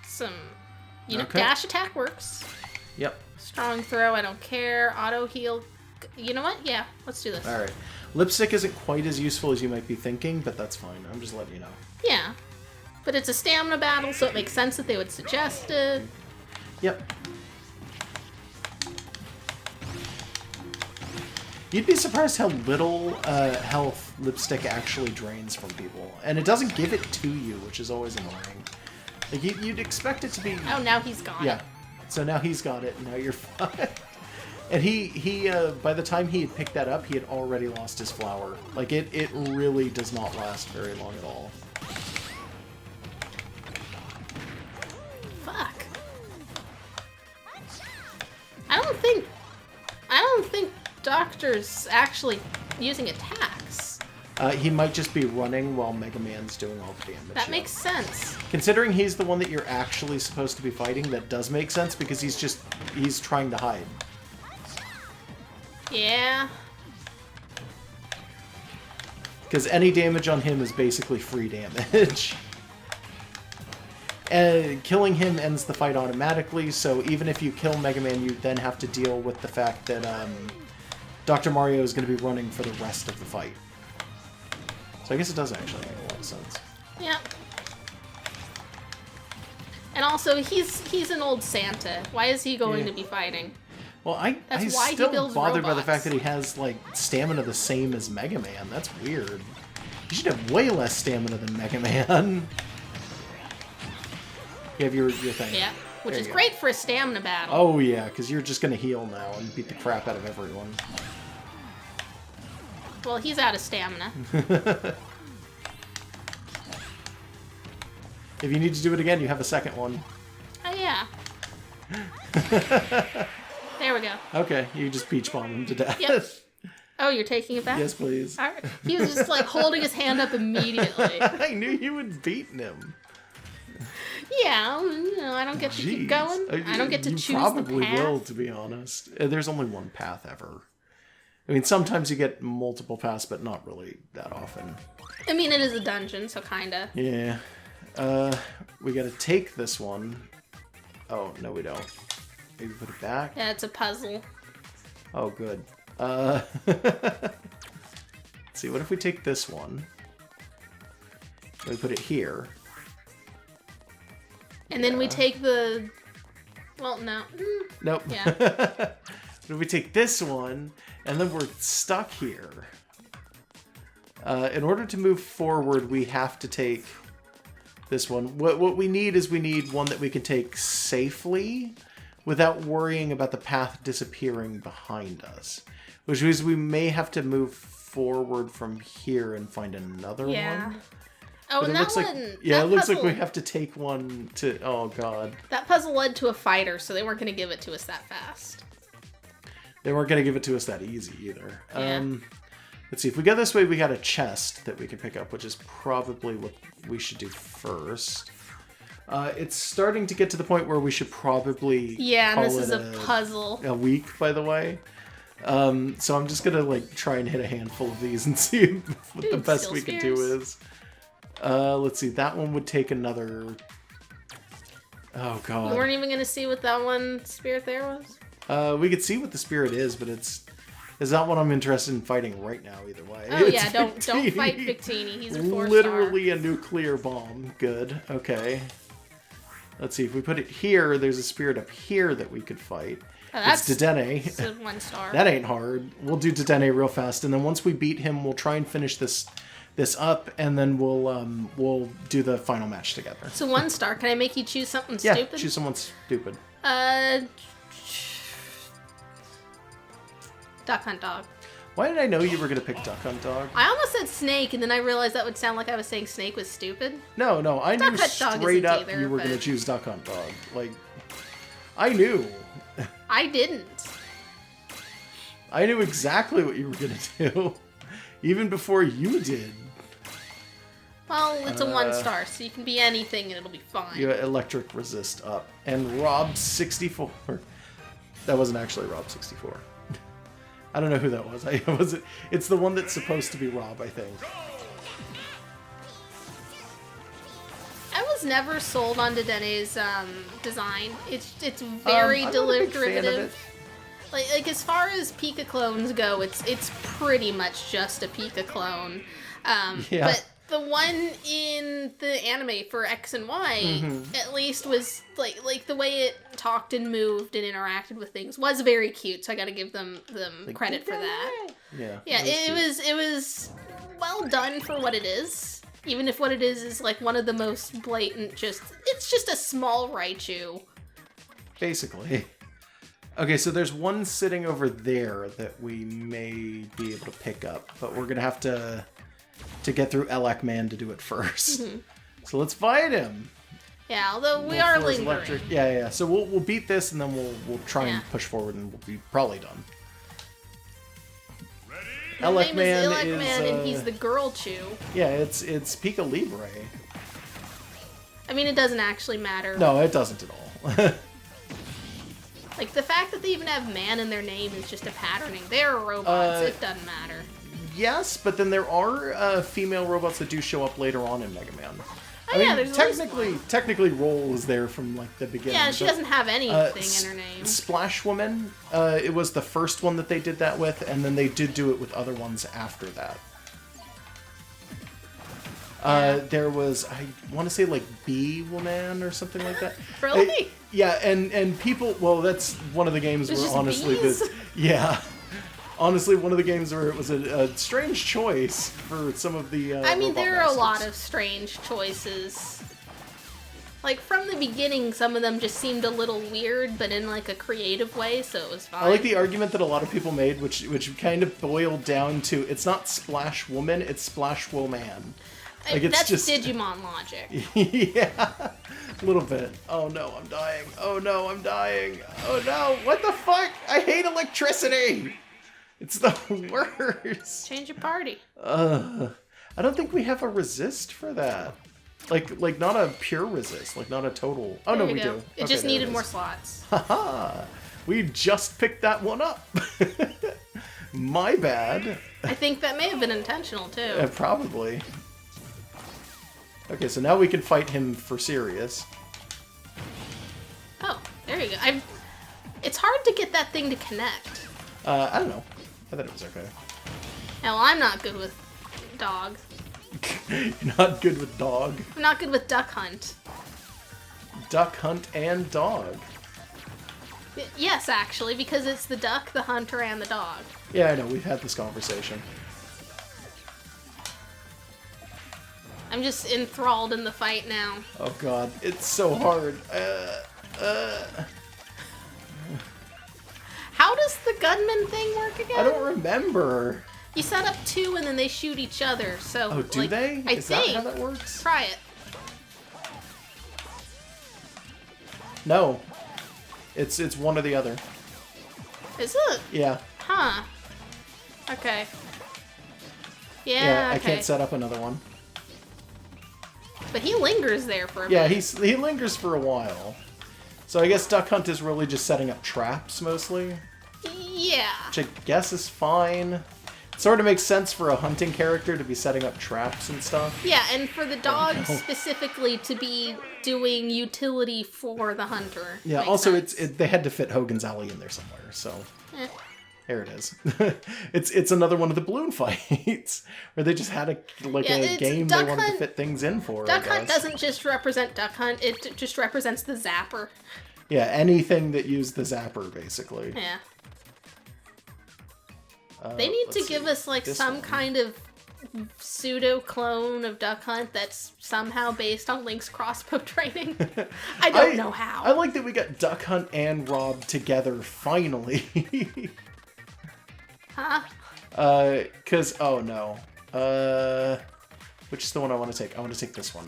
some. You know, Okay. dash attack works. Yep. Strong throw, I don't care. Auto heal. You know what? Yeah, let's do this. All right. Lipstick isn't quite as useful as you might be thinking, but that's fine. I'm just letting you know. Yeah. But it's a stamina battle, so it makes sense that they would suggest it. Yep. You'd be surprised how little health Lipstick actually drains from people. And it doesn't give it to you, which is always annoying. Like, you'd expect it to be... Oh, now he's gone. Yeah. So now he's got it, and now you're fine. And he by the time he had picked that up, he had already lost his flower. Like, it really does not last very long at all. Fuck. I don't think Doctor's actually using attacks. He might just be running while Mega Man's doing all the damage. That makes sense. Considering he's the one that you're actually supposed to be fighting, that does make sense because he's trying to hide. Yeah. Because any damage on him is basically free damage. And killing him ends the fight automatically, so even if you kill Mega Man, you then have to deal with the fact that Dr. Mario is going to be running for the rest of the fight. So I guess it does actually make a lot of sense. Yeah. And also, he's an old Santa. Why is he going to be fighting? Well, I'm why he still builds bothered by the robots. fact that he has, like, stamina the same as Mega Man. That's weird. He should have way less stamina than Mega Man. You have your thing. Yeah. Which There is you go. great for a stamina battle. Oh, yeah, because you're just going to heal now and beat the crap out of everyone. Well, he's out of stamina. If you need to do it again, you have a second one. Oh, yeah. There we go. Okay, you just peach bomb him to death. Yep. Oh, you're taking it back? Yes, please. All right. He was just, like, holding his hand up immediately. I knew you would beaten him. Yeah, you know, I don't get to keep Jeez. going. I don't get to you choose probably the path. will, to be honest. There's only one path ever. I mean, sometimes you get multiple paths, but not really that often. I mean, it is a dungeon, so kinda. Yeah. We gotta take this one. Oh, no we don't. Maybe put it back? Yeah, it's a puzzle. Oh, good. Let's see, what if we take this one? We put it here. And then we take the... Well, no. Nope. Yeah. What if we take this one, and then we're stuck here? In order to move forward, we have to take this one. What we need is we need one that we can take safely without worrying about the path disappearing behind us. Which means we may have to move forward from here and find another Yeah. one. Oh, But and it that looks one... like, yeah, that it looks like puzzle- we have to take one to... Oh, God. That puzzle led to a fighter, so they weren't going to give it to us that fast. They weren't going to give it to us that easy, either. Yeah. Let's see. If we go this way, we got a chest that we can pick up, which is probably what we should do first. It's starting to get to the point where we should probably Yeah, and call this is it a puzzle. a week, by the way. So I'm just gonna like try and hit a handful of these and see what the Dude, best still we can spears. do is. Let's see. That one would take another. Oh You God. weren't even going to see what that one spirit there was? We could see what the spirit is, but it's not what I'm interested in fighting right now. Either way. Oh, It's yeah, don't fight Victini. Victini. He's a 4-star. Literally a nuclear bomb. Good. Okay. Let's see. If we put it here, there's a spirit up here that we could fight. Oh, It's that's Dedenne. it's a 1-star. That ain't hard. We'll do Dedenne real fast, and then once we beat him, we'll try and finish this up, and then we'll do the final match together. So 1-star. Can I make you choose something Yeah, stupid? choose someone stupid. Duck Hunt Dog. Why did I know you were gonna pick Duck Hunt Dog? I almost said Snake, and then I realized that would sound like I was saying Snake was stupid. No, I knew Duck Hunt Dog straight isn't up either, you were but- gonna choose Duck Hunt Dog. Like, I knew. I didn't. I knew exactly what you were gonna do. Even before you did. Well, it's a 1-star, so you can be anything and it'll be fine. You electric resist up. And Rob 64. That wasn't actually Rob 64. I don't know who that was. It's the one that's supposed to be Rob, I think. I was never sold on Dedene's design. It's very I'm not a big fan of derivative. it. Like as far as Pika clones go, it's pretty much just a Pika clone. Yeah. But the one in the anime for X and Y, at least, was like the way it talked and moved and interacted with things was very cute. So I got to give them credit for that. Yeah. Yeah, it was well done for what it is. Even if what it is like one of the most blatant, it's just a small Raichu. Basically. Okay, so there's one sitting over there that we may be able to pick up, but we're gonna have to get through Elec Man to do it first. So let's fight him. Yeah, although we are Force lingering. Electric. Yeah. So we'll beat this and then we'll try and push forward and we'll be probably done. His name is Elec Man, and he's the girl Chew. Yeah, it's Pika Libre. I mean, it doesn't actually matter. No, it doesn't at all. Like, the fact that they even have man in their name is just a patterning. They're robots, it doesn't matter. Yes, but then there are female robots that do show up later on in Mega Man. Oh, yeah, there's at least technically Roll is there from like the beginning. Yeah, she doesn't have anything in her name. Splash Woman, it was the first one that they did that with, and then they did do it with other ones after that. There was, I want to say like Bee Woman or something like that. Really? Yeah, and people, well, that's one of the games There's where just honestly, bees? honestly, one of the games where it was a strange choice for some of the. I mean, robot there are a masters. lot of strange choices. Like, from the beginning, some of them just seemed a little weird, but in, like, a creative way, so it was fine. I like the argument that a lot of people made, which kind of boiled down to, it's not Splash Woman, it's Splash Woman. Like, it's That's just Digimon logic. Yeah, a little bit. Oh no, I'm dying. Oh no, I'm dying. Oh no, what the fuck? I hate electricity. It's the worst. Change your party. I don't think we have a resist for that. Like not a pure resist, like not a total. Oh no, There you we go. do. It Okay, just there needed is. more slots. Haha, we just picked that one up. My bad. I think that may have been intentional, too. Probably. Okay, so now we can fight him for serious. Oh, there you go. It's hard to get that thing to connect. I don't know. I thought it was okay. Now, I'm not good with dog. You're not good with dog. I'm not good with duck hunt. Duck hunt and dog. Yes, actually, because it's the duck, the hunter, and the dog. Yeah, I know. We've had this conversation. I'm just enthralled in the fight now. Oh god, it's so hard. How does the gunman thing work again? I don't remember. You set up two and then they shoot each other. So, Oh, do like, they? I Is think. that how that works? Try it. No. It's one or the other. Is it? Yeah. Huh. Okay. Yeah, Yeah, okay. I can't set up another one. But he lingers there for a Yeah, bit. he lingers for a while. So I guess Duck Hunt is really just setting up traps mostly, Yeah. which I guess is fine. It sort of makes sense for a hunting character to be setting up traps and stuff. Yeah, and for the dog no. specifically to be doing utility for the hunter. Yeah, Makes also sense. they had to fit Hogan's Alley in there somewhere, so Eh. there it is. it's another one of the balloon fights where they just had a game they Duck wanted Hunt- to fit things in for. Duck I Hunt guess. doesn't just represent Duck Hunt, it just represents the zapper. Yeah, anything that used the zapper basically. Yeah. They need to let's give see. us like This some one. kind of pseudo clone of Duck Hunt that's somehow based on Link's crossbow training. I don't know how. I like that we got Duck Hunt and Rob together finally. Huh? Cause oh no. Which is the one I want to take? I want to take this one.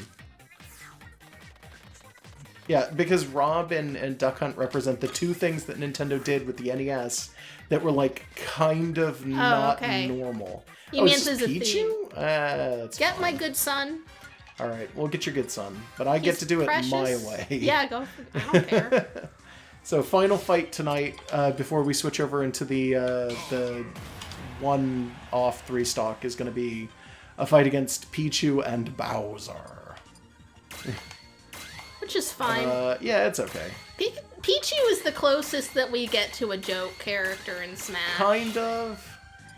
Yeah, because Rob and Duck Hunt represent the two things that Nintendo did with the NES that were like kind of not normal. You mean it's there's a Pichu? theme? That's Get fine. my good son. All right, we'll get your good son, but I get He's to do precious. it my way. Yeah, go for it. I don't care. So final fight tonight before we switch over into the one-off 3-stock is going to be a fight against Pichu and Bowser. Which is fine. Yeah, it's okay. Pichu is the closest that we get to a joke character in Smash. Kind of.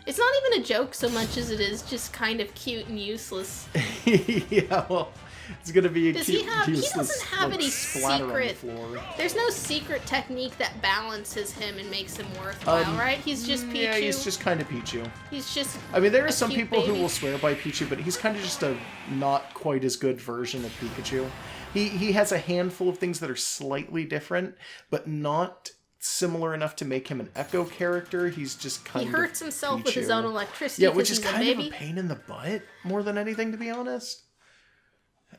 It's not even a joke so much as it is just kind of cute and useless. Yeah, well, it's gonna be a Does cute, he have? He useless, doesn't have like, any splatter secret. on the floor. There's no secret technique that balances him and makes him worthwhile, right? He's just Pichu. Yeah, he's just kind of Pichu. He's just. I mean, there are a some cute people who baby. will swear by Pichu, but he's kind of just a not quite as good version of Pikachu. He has a handful of things that are slightly different, but not similar enough to make him an Echo character. He's just kind He of hurts himself with his Pichu. own electricity. Yeah, which 'cause is he's a kind of baby. a pain in the butt more than anything, to be honest.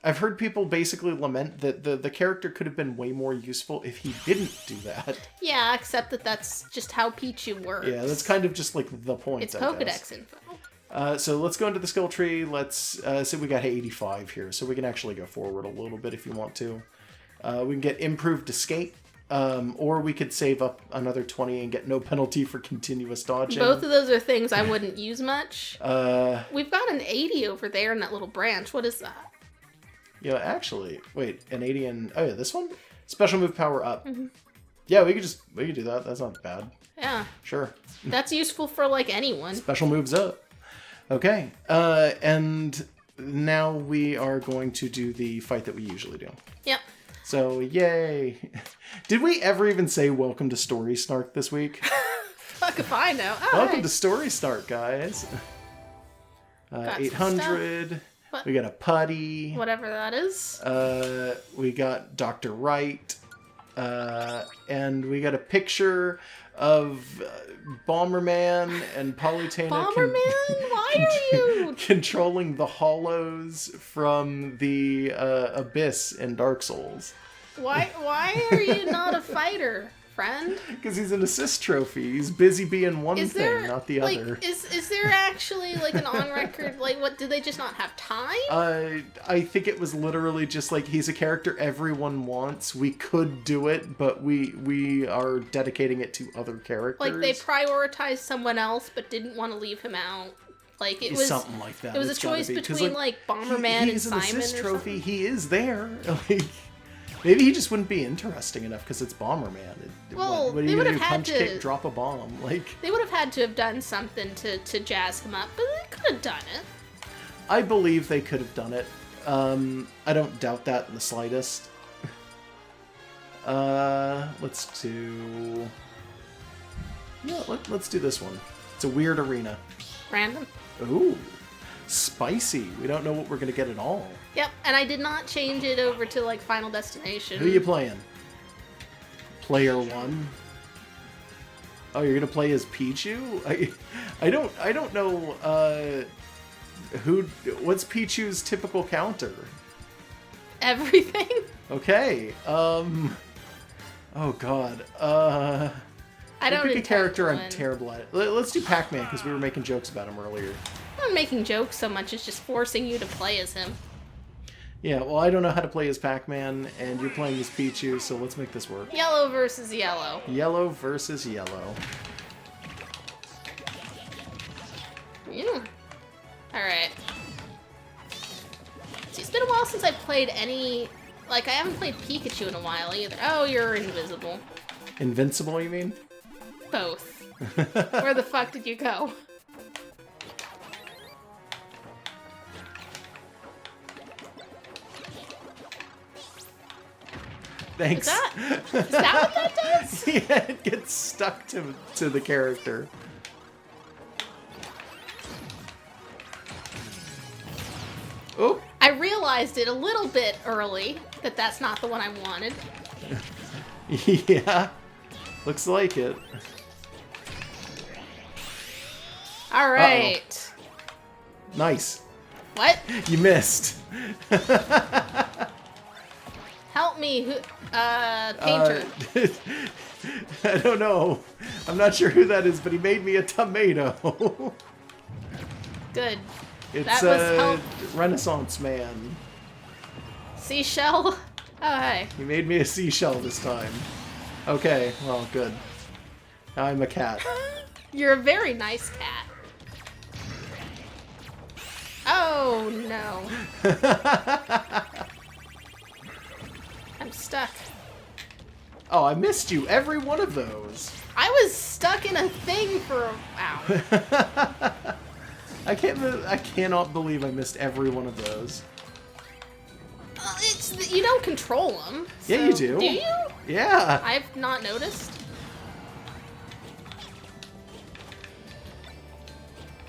I've heard people basically lament that the character could have been way more useful if he didn't do that. Yeah, except that that's just how Pichu works. Yeah, that's kind of just like the point. It's I Pokedex guess. info. So let's go into the skill tree. Let's say we got 85 here, so we can actually go forward a little bit if you want to. We can get improved escape, or we could save up another 20 and get no penalty for continuous dodging. Both of those are things I wouldn't use much. Uh, We've got an 80 over there in that little branch. What is that? yeah, actually, wait, an 80 and oh yeah, this one, special move power up. Yeah, we could do that. That's not bad. Yeah, Sure. that's useful for like anyone. Special moves up. Okay, and now we are going to do the fight that we usually do. Yep. So, yay. Did we ever even say welcome to Story Snark this week? Fuck if I know. Oh, Welcome hey. to Story Snark, guys. Got some 800. What? We got a putty. Whatever that is. We got Dr. Wright. And we got a picture of Bomberman and Polytana Bomberman? Why are you? controlling the hollows from the abyss in Dark Souls. Why are you not a fighter, friend? Because he's an assist trophy. He's busy being one Is thing, there not the like other. is there actually like an on record like what did they just not have time? I think it was literally just like he's a character everyone wants. We could do it, but we are dedicating it to other characters. Like they prioritized someone else but didn't want to leave him out. Like it was something like that. It was a It's gotta choice be, 'cause, between like Bomberman and he's an Simon assist or trophy. something. He is there. Like maybe he just wouldn't be interesting enough because it's Bomberman. Well, what are they you would gonna have do? had Punch, to- kick, drop a bomb. Like They would have had to have done something to jazz him up, but they could have done it. I believe they could have done it. I don't doubt that in the slightest. Let's do. Yeah, let's do this one. It's a weird arena. Random. Ooh, spicy. We don't know what we're gonna get at all. Yep, and I did not change it over to like Final Destination. Who you playing? Player 1. Oh, you're gonna play as Pichu? I don't know. What's Pichu's typical counter? Everything. Okay. Oh God. I don't pick a intend character to I'm win. terrible at. Let's do Pac-Man because we were making jokes about him earlier. I'm not making jokes so much as just forcing you to play as him. Yeah, well, I don't know how to play as Pac-Man, and you're playing as Pichu, so let's make this work. Yellow versus yellow. Yellow versus yellow. Yeah. Alright. See, it's been a while since I've played any... Like, I haven't played Pikachu in a while either. Oh, you're invisible. Invincible, you mean? Both. Where the fuck did you go? Thanks. Is that what that does? Yeah, it gets stuck to the character. Oh, I realized it a little bit early that that's not the one I wanted. yeah. Looks like it. Alright. Nice. What? You missed. Help me. Painter. I don't know. I'm not sure who that is, but he made me a tomato. Good. It's That was help. Renaissance man. Seashell? Oh, hey. He made me a seashell this time. Okay, well, good. Now I'm a cat. You're a very nice cat. Oh, no. I'm stuck. Oh, I missed you. Every one of those. I was stuck in a thing for Ow. I cannot believe I missed every one of those. You don't control them. Yeah, you do. Do you? Yeah. I've not noticed.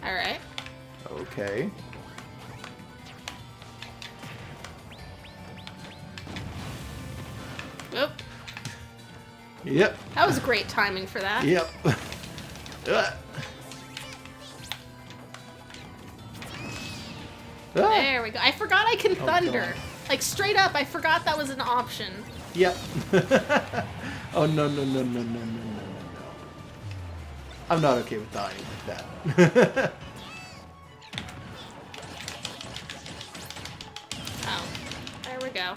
Alright. Okay. Oop. Yep. That was great timing for that. Yep. There we go. I forgot I can thunder. God. Like, straight up, I forgot that was an option. Yep. Oh, no, no, no, no, no, no, no, no, no. I'm not okay with dying like that. Oh. There we go.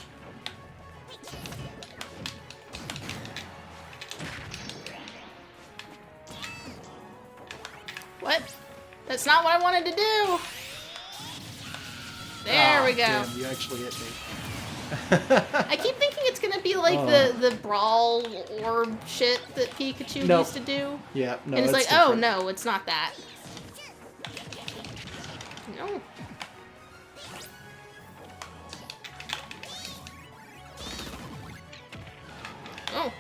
What? That's not what I wanted to do. There we go. Damn, you actually hit me. I keep thinking it's gonna be like the brawl orb shit that Pikachu Nope. used to do. Yeah, no, And it's like, different. oh no, it's not that. No. Oh.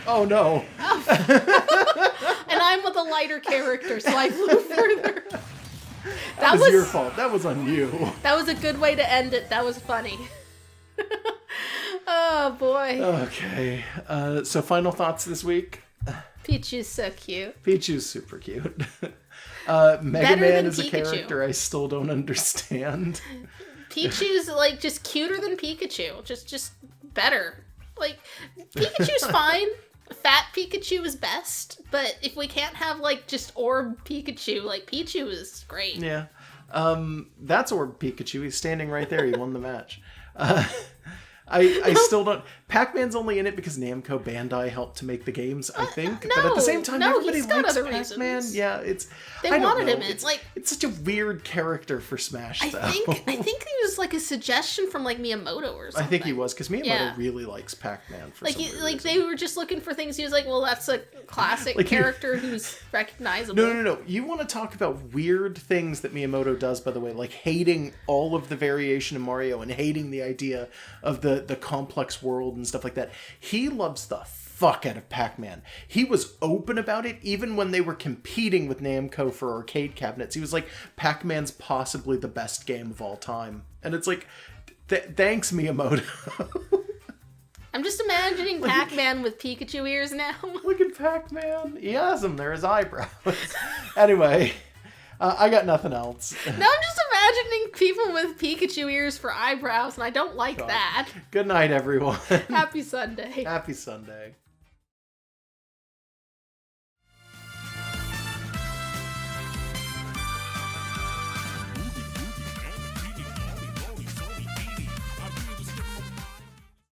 Oh, no. And I'm with a lighter character, so I flew further. That was your fault. That was on you. That was a good way to end it. That was funny. Oh boy. Okay. So final thoughts this week. Pichu's so cute. Pichu's super cute. Mega Better Man than is a Pikachu. character I still don't understand. Pichu's like just cuter than Pikachu. Just better. Like Pikachu's fine. Fat Pikachu is best, but if we can't have like just orb Pikachu, like Pichu is great. Yeah. That's Orb Pikachu. He's standing right there. He won the match. I still don't... Pac-Man's only in it because Namco Bandai helped to make the games, I think. But at the same time, everybody he's got likes other Pac-Man. reasons. Yeah, it's... They I don't wanted know. him in, like... It's such a weird character for Smash, though. I think he was like a suggestion from like Miyamoto or something. I think he was, because Miyamoto Yeah. really likes Pac-Man for Like, some weird like reason. they were just looking for things. He was like, "Well, that's a classic Like, character who's recognizable." No. You want to talk about weird things that Miyamoto does, by the way, like hating all of the variation of Mario and hating the idea of the complex world and stuff like that. He loves the fuck out of Pac-Man. He was open about it even when they were competing with Namco for arcade cabinets. He was like, Pac-Man's possibly the best game of all time. And it's like, thanks, Miyamoto. I'm just imagining Pac-Man with Pikachu ears now. Look at Pac-Man. He has them. They're his eyebrows. Anyway, I got nothing else. No, I'm just imagining people with Pikachu ears for eyebrows, and I don't like that. Good night, everyone. Happy Sunday. Happy Sunday.